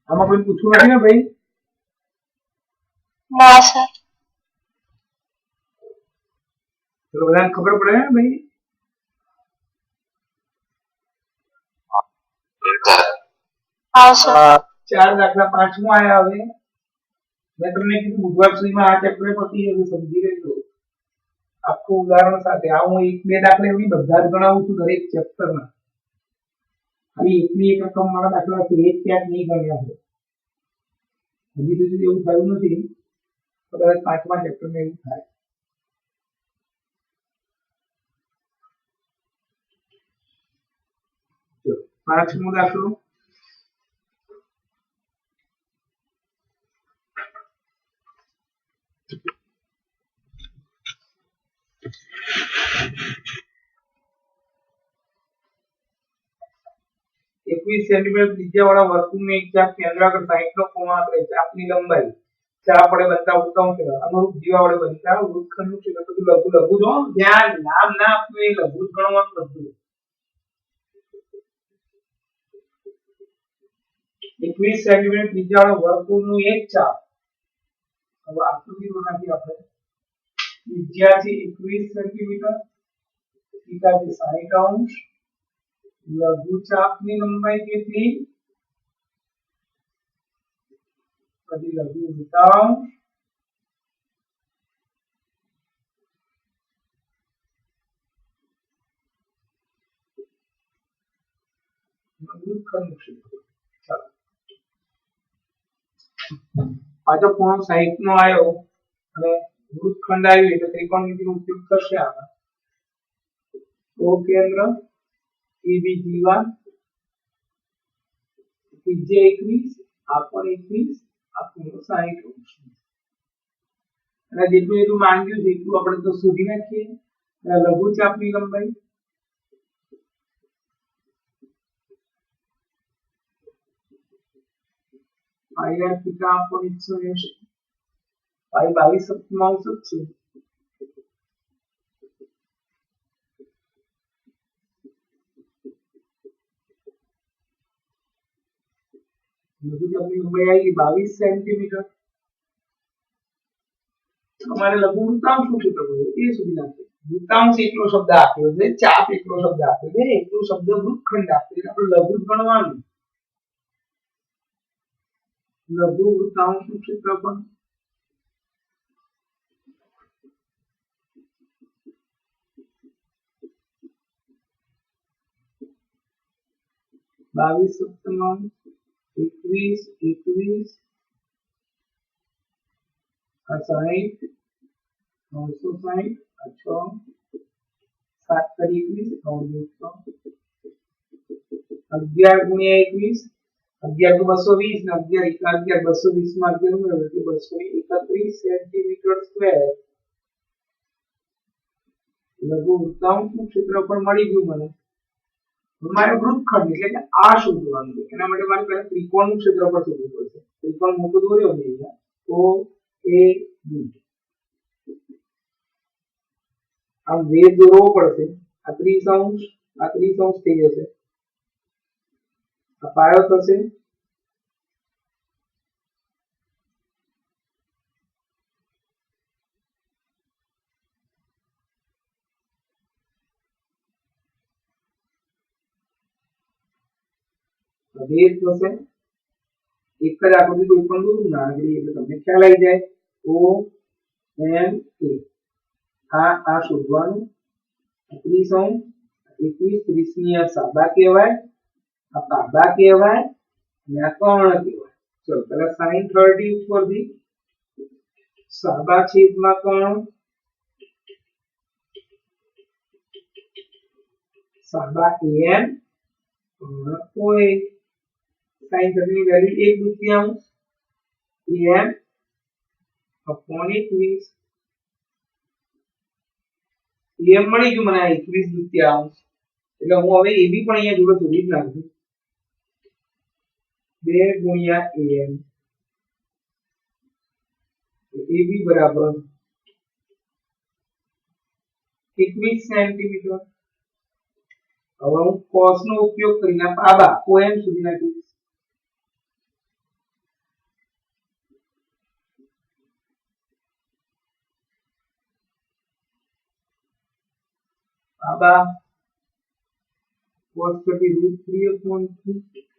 આમાં કોઈ પૂછવું નથી ને ભાઈ ના સર ચલો બધાને ખબર પડે ને ભાઈ હા સર 4 દાખલા 5મો આયા હવે મેં તમને કીધું બુધવાર સુધીમાં આ ચેપ્ટર પતી જશે સમજી લેજો આખું ઉદાહરણ સાથે આ હું એક બે દાખલા એવી બધા જ ગણાવું છું દરેક ચેપ્ટરના ખાલી એકની એક રકમ વાળા દાખલા છે એક ક્યાંક નહીં ગણ્યા છે હજી સુધી એવું થયું નથી કદાચ 5મા ચેપ્ટરમાં એવું થાય ચલો 5મો દાખલો એકવીસ સેન્ટીમીટર ત્રિજ્યા વાળા વર્તુળનું એક ચાપ કેન્દ્ર આગળ 60 નો કોણ આંતરે ચાપની લંબાઈ ચાપ વડે બનતા વૃત્તાંશ અનુરૂપ જીવા વડે બનતા વૃત્તખંડનું ક્ષેત્ર બધું લઘુ લઘુ જો ધ્યાન નામ ના આપવું એ લઘુ જ ગણવાનું બધું 21 સેન્ટીમીટર ત્રિજ્યા વાળા વર્તુળનું એક ચાપ હવે આકૃતિ નાખી આપણે ત્રિજ્યા છે 21 સેન્ટીમીટર થીટા છે 60 અંશ લઘુ ચાપની લંબાઈ કેટલી પછી લઘુ વૃત્તાંશ પાછો ખૂણો 60 નો આવ્યો અને વૃત્તખંડ આવ્યું એટલે ત્રિકોણમિતિનો ઉપયોગ થશે આમાં. તો કેન્દ્ર AB જીવા ત્રિજ્યા 21 આ પણ 21 આ ખૂણો 60 અંશ. અને જેટલું એટલું માંગ્યું છે એટલું આપણે તો શોધી નાખીએ. લઘુચાપની લંબાઈ પાઈ આર થીટા આપણ 180 પાઈ 22 સપ્તમાંશ જ છે. લઘુચાપની લંબાઈ આવી 22 સેન્ટીમીટર. તમારે લઘુવૃત્તાંશ શું ક્ષેત્ર એ સુધી નાખે. વૃત્તાંશ એટલો શબ્દ આપ્યો છે, ચાપ એટલો શબ્દ આપ્યો છે, એટલો શબ્દ વૃત્તખંડ આપ્યો છે, આપણે લઘુ જ ગણવાનું. લઘુ વૃત્તાંશનું ક્ષેત્રફળ 22 સપ્તમાંશ 21 21 આ 60 960 આ 6 7 કરી 21 11 ગુણ્યા 21 11 તો 220 ને 11 220 માં 11 ઉમેરો એટલે 231 સેન્ટીમીટર સ્ક્વેર લઘુ વૃત્તાંશનું ક્ષેત્રફળ મળી ગયું મને. મારે વૃત્તખંડ એટલે કે આ શોધવાનું છે. એના માટે મારે પહેલા ત્રિકોણનું ક્ષેત્રફળ શોધવું પડશે. ત્રિકોણ મોટો દોર્યો છે અહીંયા તો એ બી આમ વેધ દોરવો પડશે. આ 30 અંશ આ 30 અંશ થઈ જશે. આ પાયો થશે વેધ થશે. એક જ આકૃતિ કોઈ પણ દોરું ના આગળ એટલે તમને ખ્યાલ આવી જાય. ઓ એમ એ આ શોધવાનું. 30 અંશ 21 30 ની આ સાબા કહેવાય, આ પાબા કહેવાય અને આ કર્ણ કહેવાય. ચલો પહેલા sin 30 ઉપરથી સાબા છેદમાં કર્ણ સાબા am કર્ણ ઓએ sin 30 ની વેલ્યુ 1/2 am upon 21 am મળી ગયું મને 21/2 એટલે હું હવે ab પણ અહીંયા જોડે શોધી જ નાખું. 2 ગુણ્યા am ab બરાબર 21 સેન્ટીમીટર. હવે હું cos નો ઉપયોગ કરીને પાબા om સુધી નાખીશ. પાબા cos 30 √3/2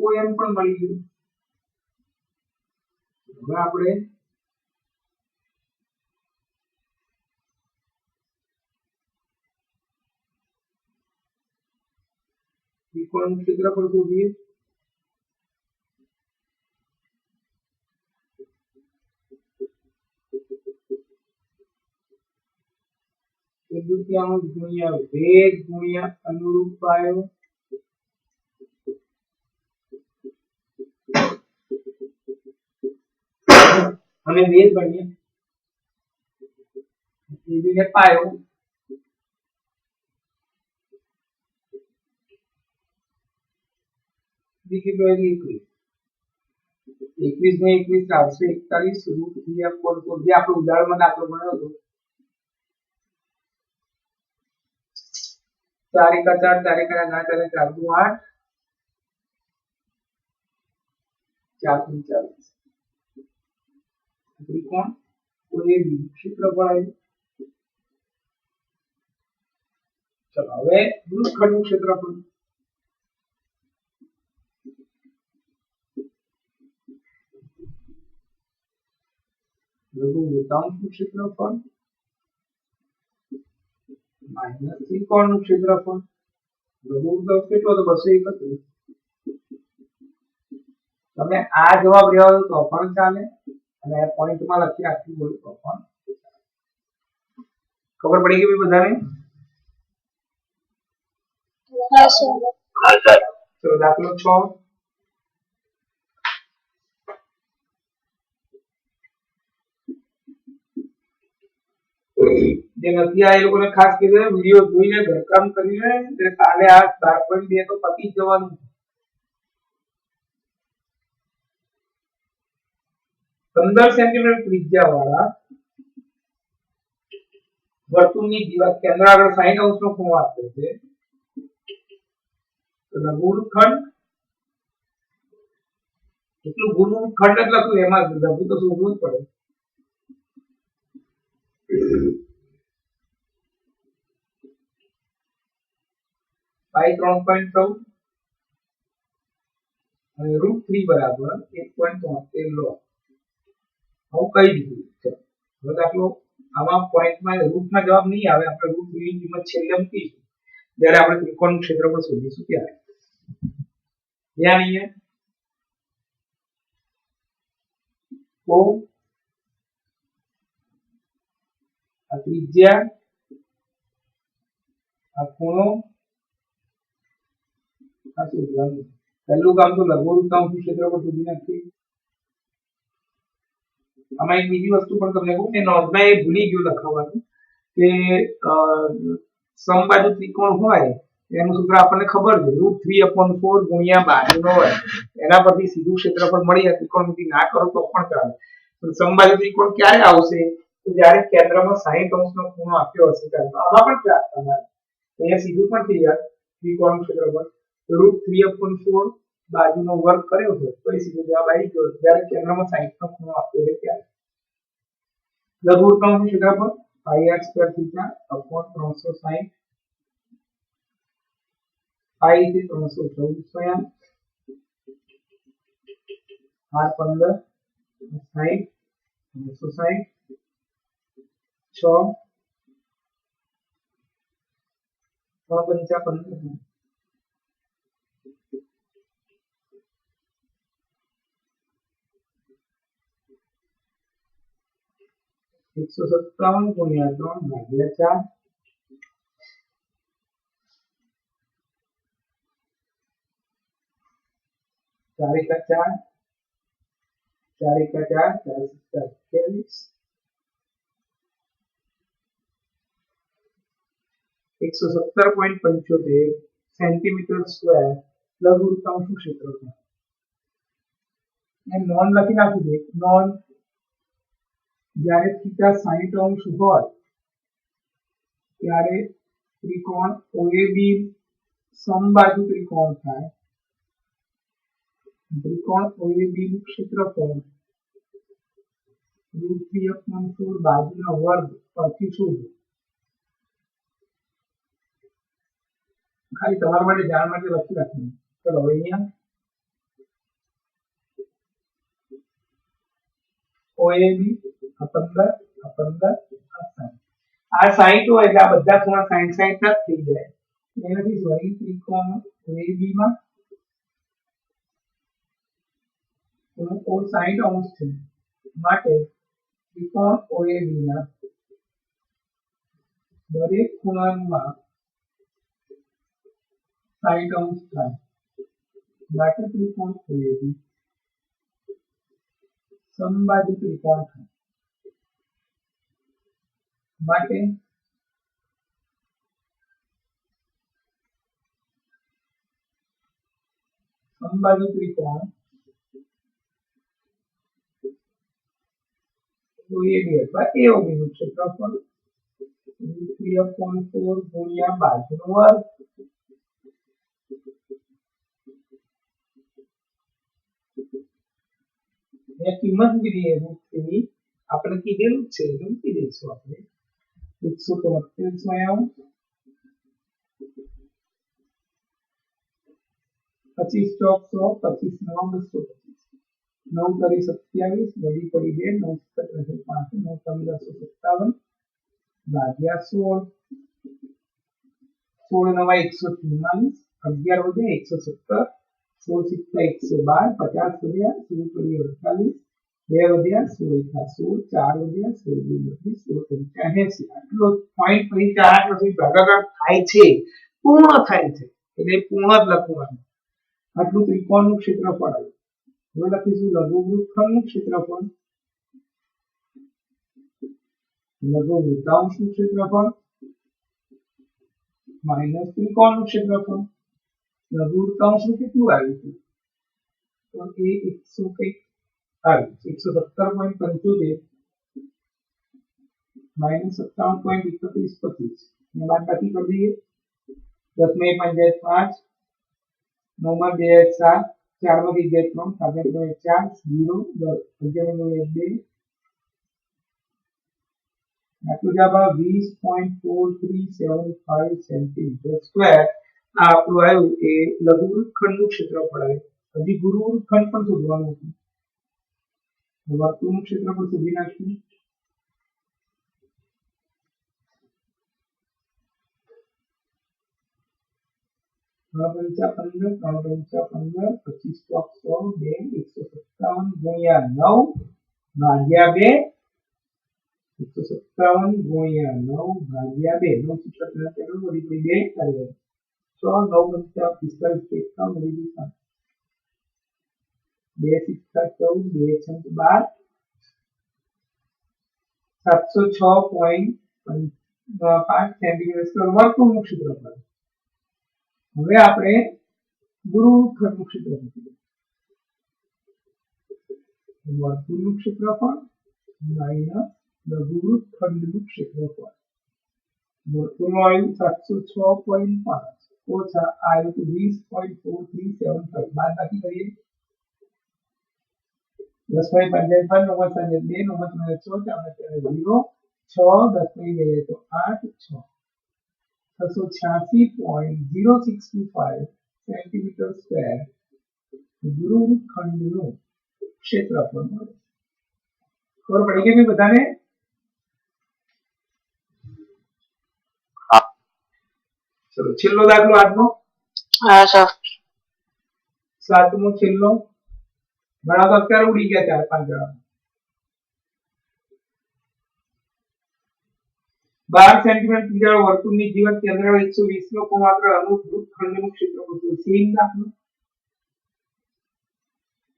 OM પણ મળી ગયું. હવે આપણે ત્રિકોણનું ક્ષેત્રફળ શોધીએ. એક દુત્યાંશ ગુણ્યા વેધ ગુણ્યા અનુરૂપ પાયો અને વેધ ગણીએ ને પાયો બીજી વેલ્યુ 21 ને 21 441 √3/4 જે આપણે ઉદાહરણમાં દાખલો ગણ્યો હતો. 4 × 4 4 × 8 4 × 8 4 × 40 ત્રિકોણ OAB ક્ષેત્રફળ આવ્યું. ચલો હવે વૃત્તખંડનું ક્ષેત્રફળ લઘુવૃત્તાંશનું ક્ષેત્રફળ માઇનસ ત્રિકોણનું ક્ષેત્રફળ. લઘુવૃત્તાંશ કેટલો હતો? 231. તમે આ જવાબ લેવા દો તો પણ ચાલે અને આ પોઈન્ટમાં લખી આખી બોલો તો પણ ખબર પડી ગઈ બધાને? હા સર. ચલો દાખલો 6. જે નથી આ એ લોકોને ખાસ કીધું વિડીયો જોઈને ઘરકામ કરીને એટલે કાલે આ 12.2 તો પતી જ જવાનું. 15 સેન્ટીમીટર ત્રિજ્યા વાળા વર્તુળની દિવાલ કેન્દ્ર આગળ 60 અંશનો ખૂણો આપે છે. તો લઘુવૃત્તખંડ એટલું ગુરુખંડ એટલે શું? એમાં લઘુ તો શોધવું જ પડે. પાઈ 3.14 અને √3 બરાબર 1.73 લો. આવું કહી દીધું છે. હવે દાખલો આમાં પોઈન્ટમાં રૂટમાં જવાબ નહીં આવે. આપણે √3 ની કિંમત છેલ્લે મૂકીશું જ્યારે આપણે ત્રિકોણનું ક્ષેત્રફળ શોધીશું ત્યારે. ધ્યાન અહીંયા તો આ ત્રિજ્યા, આ ખૂણો, આ શોધવાનું. પહેલું કામ તો લઘુવૃત્તાંશનું ક્ષેત્રફળ શોધી નાખીએ. આમાં એક બીજી વસ્તુ પણ તમને કહું કે નોંધમાં એ ભૂલી ગયું લખવાનું કે સમબાજુ ત્રિકોણ હોય એનું સૂત્ર આપણને ખબર છે √3/4 ગુણ્યા બાજુનો હોય એના પરથી સીધું ક્ષેત્રફળ મળી જાય. ત્રિકોણમિતિ ના કરો તો પણ ચાલે. પણ સમબાજુ ત્રિકોણ ક્યારે આવશે? તો જ્યારે કેન્દ્રમાં 60 અંશનો ખૂણો આપ્યો હશે ત્યારે. આમાં પણ ક્યાં તમારે અહીંયા સીધું પણ થઈ જાય ત્રિકોણનું ક્ષેત્રફળ. √3/4 બાજુનો વર્ગ કર્યો છે તો એ સીધો જવાબ આવી ગયો જ્યારે કેન્દ્રમાં 60 નો ખૂણો આપ્યો હોય ત્યારે. લઘુવૃત્તાંશનું ક્ષેત્રફળ πr²θ/360 પાઈ થી 314 સ્ક્વેર r15 60 360 6 3 15 157 ગુણ્યા 3 ભાગ્યા 4 4 એકા 4 4 એકા 4 4 27 117.75 સેન્ટીમીટર સ્ક્વેર લઘુવૃત્તાંશનું ક્ષેત્રફળ. એ નોંધ લખી નાખું છે. નોંધ જ્યારે θ 60 અંશ હોય ત્યારે ત્રિકોણ OAB સમબાજુ ત્રિકોણ થાય. ત્રિકોણ OAB નું ક્ષેત્રફળ √3/4 બાજુના વર્ગ પરથી શોધો. ખાલી તમારા માટે જાણ માટે લખી રાખવું. ચલો અહીંયા OAB આ 15 આ 15 આ 60 હોય એટલે આ બધા ખૂણા 60 60 જ થઈ જાય. એનાથી વળી ત્રિકોણ OAB માં ખૂણો 60 અંશ છે માટે ત્રિકોણ OAB ના દરેક ખૂણામાં 60 અંશ થાય માટે ત્રિકોણ OAB સમબાજુ ત્રિકોણ થાય. માટે સમબાજુ ત્રિકોણ OAB અથવા AOB નું ક્ષેત્રફળ √3/4 ગુણ્યા બાજુનો વર્ગ કિંમત કીધી √3 આપણે કીધેલું છે એટલે મૂકી દઈશું આપણે 173 25 ચોક 100 25 9 225 9 तारी 27 वडी पड़ी 2 9 7 5 9 1557 भाग्या 16 16 9 144 11 વધે 170 16 સિત્તા 112 50 વધ્યા 16 પડી 48 2 વધ્યા 16 16 4 વધ્યા 16 32 16 80 આટલો પોઈન્ટ પછી 4 પછી ભાગાકાર થાય છે પૂર્ણ થાય છે એટલે પૂર્ણ જ લખવાનું આટલું ત્રિકોણનું ક્ષેત્રફળ આવ્યું હવે લખીશું લઘુવૃત્તખંડનું ક્ષેત્રફળ લઘુવૃત્તાંશનું ક્ષેત્રફળ માઈનસ ત્રિકોણનું ક્ષેત્રફળ લઘુવૃત્તાંશનું કેટલું આવ્યું હતું તો એ 100 કંઈક આવ્યું 117.75 માઈનસ 57.3125 ને બાદ બાકી કરી દઈએ 10 में 5 9 में 2 7 4 में 2 3 7 में 4 0 11 में 2 આટલું જવાબ 20.4375 સેન્ટીમીટર સ્ક્વેર આ આપણું આવ્યું એ લઘુવૃત્તખંડનું ક્ષેત્રફળ આવ્યું હજી ગુરુવૃત્તખંડ પણ શોધવાનું હતું વર્તુળનું ક્ષેત્રફળ શોધી નાખ્યું પંચા 15 પંચા 15 25 ચોક 100 2 157 ગુણ્યા 9 ભાગ્યા 2 157 ગુણ્યા 9 ભાગ્યા 2 9 57 કેટલું વળી પડી 2 કરીએ 6 9 પંચા 45 51 વળી 2 સિત્તા 14 2 છંક 12 706.5 સેન્ટીમીટર સ્ક્વેર વર્તુળનું ક્ષેત્રફળ હવે આપણે ગુરુવૃત્તખંડનું ક્ષેત્રફળ વર્તુળનું ક્ષેત્રફળ માઈનસ લઘુવૃત્તખંડનું ક્ષેત્રફળ વર્તુળનું આવ્યું 706.5 ઓછા આવ્યું 20.4375 બાદ બાકી કરીએ 10 में 55 9 में 2 9 में 6 4 में 0 6 10 में 2 तो 8 6 686.0625 સેન્ટીમીટર સ્ક્વેર ગુરુવૃત્તખંડનું ક્ષેત્રફળ મળે ખબર પડી ગઈ બધાને ચલો છેલ્લો દાખલો આજનો हाँ सर સાતમો છેલ્લો ઘણા તો અત્યારે ઉડી ગયા 4 5 જણા 12 સેન્ટીમીટર ત્રિજ્યા વર્તુળની જીવન કેન્દ્ર 120 નો કોમાત્ર અનુવૃત્તખંડનું ક્ષેત્રફળ છે સેમ દાખલો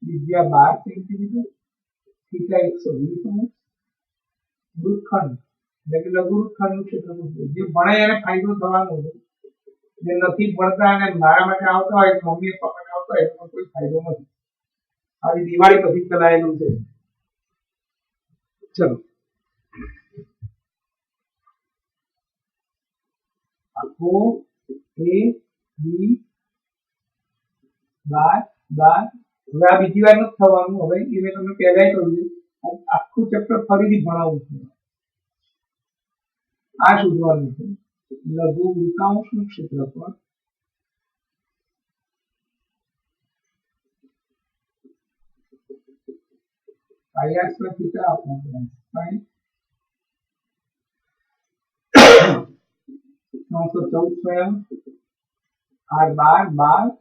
ત્રિજ્યા 12 સેન્ટીમીટર થીટા 120 વૃત્તખંડ એટલે લઘુવૃત્તખંડનું ક્ષેત્રફળ જે ભણાય એને ફાયદો થવાનો છે જે નથી ભણતા અને મારા માટે આવતા હોય મમ્મી પપ્પા માટે આવતા હોય એનો કોઈ ફાયદો નથી આવી દિવાળી પછી ચલાયેલું છે ચલો આખો એ બી 12 હવે આ બીજી વાર નથી થવાનું હવે એ મેં તમને પહેલા કહ્યું આખું ચેપ્ટર ફરીથી ભણાવું છું આ શોધવાનું છે લઘુવૃત્તાંશનું ક્ષેત્રફળ પાઈ આર સ્ક્વેર થીટા આપવાનું છે ફાઈન 914 સ્વયં આર 12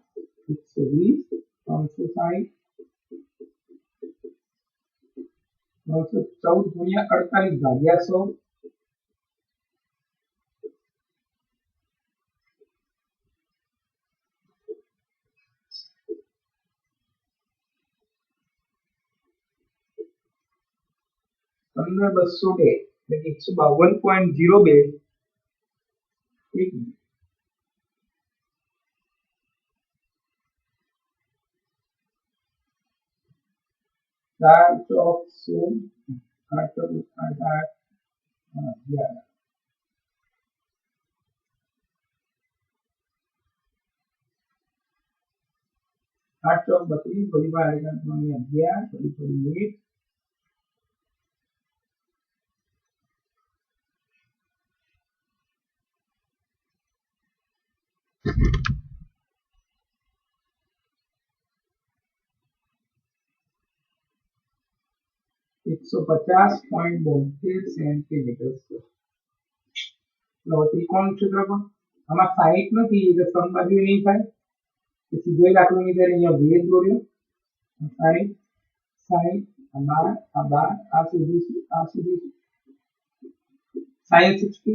120 360 914 ગુણ્યા 48 ભાગ્યા 100 15,202 એટલે 152.02 એક મિનિટ 4 ચોક 16 8 ચોક 8 11 8 ચોક 32 બધી બાર 11 બધી 1 152 150.72 સેન્ટીમીટર સ્ક્વેર. હવે ત્રિકોણનું ક્ષેત્રફળ આમાં 60 નથી એટલે સમબાજુ નહીં થાય, તો સીધો દાખલો નહીં થાય. અહીંયા ભેદ દોર્યો 60 60 આ 12 આ સુધી sin 60.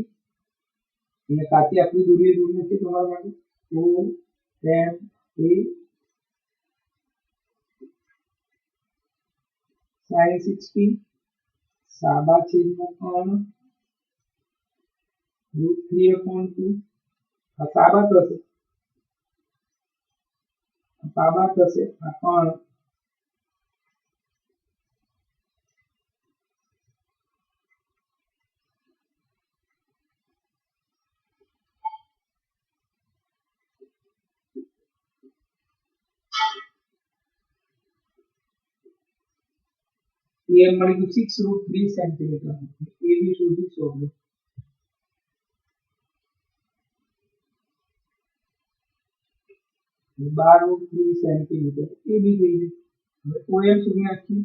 અહીંયા કાચી આકૃતિ દોરીએ દૂર નથી તમારા માટે. 2 10 8 sin 60 સાબા છેદમાં 3 √3/2 આ સાબા થશે આ 3 એ મળી ગયું 6√3 સેન્ટીમીટર. એ બી શોધી શોધો. 12√3 સેન્ટીમીટર એ બી થઈ ગયું. હવે OM સુધી નાખીએ.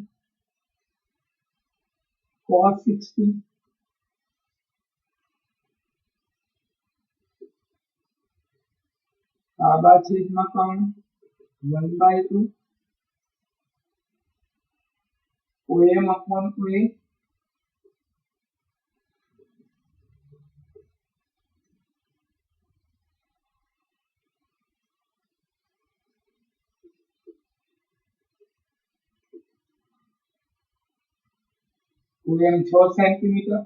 cos 60 સાબા છેદમાં 3 1/2 OM/OA OM 6 સેન્ટીમીટર.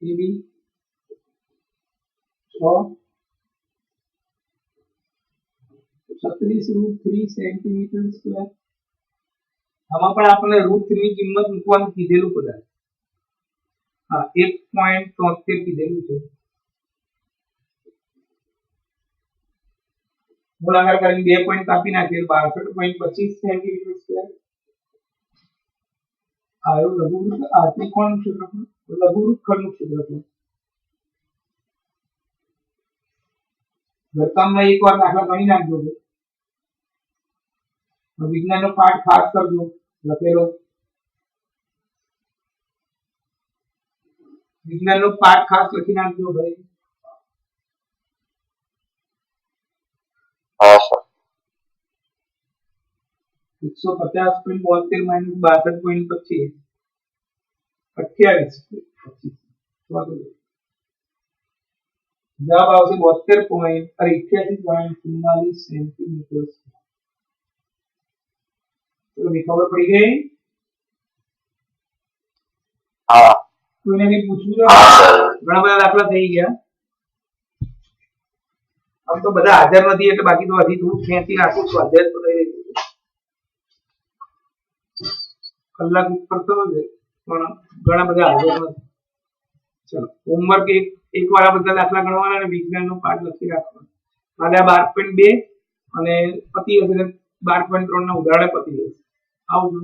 એ બી 6 36√3 સેન્ટીમીટર સ્ક્વેર. આમાં પણ આપણે √3 ની કિંમત મૂકવાનું કીધેલું કદાચ. હા 1.73 કીધેલું છે. ગુણાકાર કરીને 2 પોઈન્ટ કાપી નાખીએ 62.25 સેન્ટીમીટર સ્ક્વેર. આયો લઘુવૃત્ત આ ત્રિકોણનું ક્ષેત્રફળ, લઘુવૃત્તખંડનું ક્ષેત્રફળ. ઘરકામમાં એકવાર દાખલા ગણી નાખજો. વિજ્ઞાનનો પાઠ ખાસ કરજો લખેલો. વિજ્ઞાનનો પાઠ ખાસ લખી નાખજો ભાઈ. હા સર. 150.72 - 62.25 28 જવાબ આવશે 72.88.44 સેન્ટીમીટર. તો ખબર પડી ગઈ? હા. કોઈને કઈ પૂછવું છે? હા સર. ઘણા બધા દાખલા થઈ ગયા. આમ તો બધા હાજર નથી એટલે બાકી તો હજી થોડું ખેંચી રાખું છું. હાજર તો થઈ રહ્યું કલાક ઉપર તો છે પણ ઘણા બધા હાજર નથી. ચલો હોમવર્ક એક વાર આ બધા દાખલા ગણવાના અને વિજ્ઞાનનો પાઠ લખી રાખવાનો. કાલે 12.2 અને પતિ હશે 12.3 ના ઉદાહરણ પતિ હશે. આવજો.